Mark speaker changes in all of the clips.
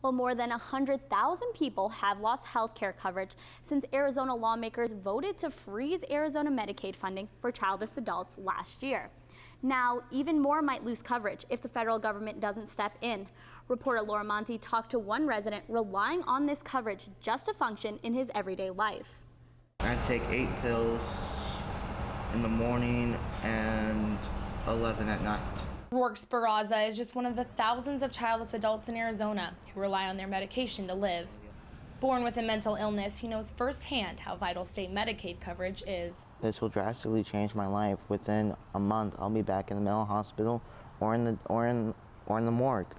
Speaker 1: Well, more than 100,000 people have lost health care coverage since Arizona lawmakers voted to freeze Arizona Medicaid funding for childless adults last year. Now, even more might lose coverage if the federal government doesn't step in. Reporter Laura Monti talked to one resident relying on this coverage just to function in his everyday life.
Speaker 2: I take 8 pills in the morning and 11 at night.
Speaker 3: Rourke Speraza is just one of the thousands of childless adults in Arizona who rely on their medication to live. Born with a mental illness, he knows firsthand how vital state Medicaid coverage is.
Speaker 2: This will drastically change my life. Within a month, I'll be back in the mental hospital or in the morgue.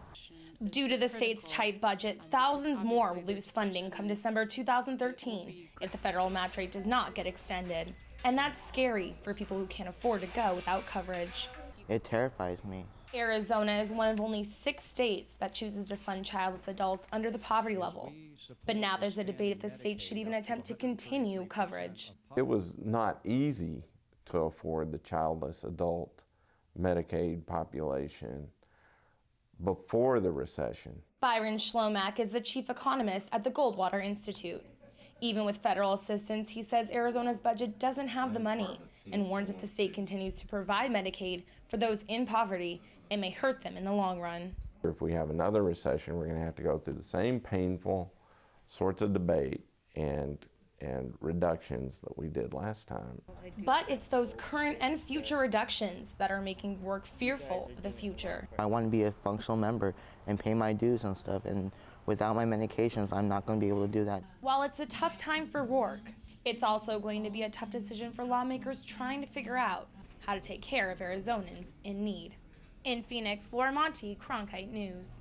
Speaker 3: Due to the state's tight budget, thousands more will lose funding come December 2013 if the federal match rate does not get extended. And that's scary for people who can't afford to go without coverage.
Speaker 2: It terrifies me.
Speaker 3: Arizona is one of only 6 states that chooses to fund childless adults under the poverty level. But now there's a debate if the state should even attempt to continue coverage.
Speaker 4: It was not easy to afford the childless adult Medicaid population before the recession.
Speaker 3: Byron Schlomack is the chief economist at the Goldwater Institute. Even with federal assistance, he says Arizona's budget doesn't have the money and warns if the state continues to provide Medicaid for those in poverty, it may hurt them in the long run.
Speaker 4: If we have another recession, we're going to have to go through the same painful sorts of debate and reductions that we did last time.
Speaker 3: But it's those current and future reductions that are making Rourke fearful of the future.
Speaker 2: I want to be a functional member and pay my dues and stuff, and without my medications, I'm not going to be able to do that.
Speaker 3: While it's a tough time for Rourke, it's also going to be a tough decision for lawmakers trying to figure out how to take care of Arizonans in need. In Phoenix, Laura Monti, Cronkite News.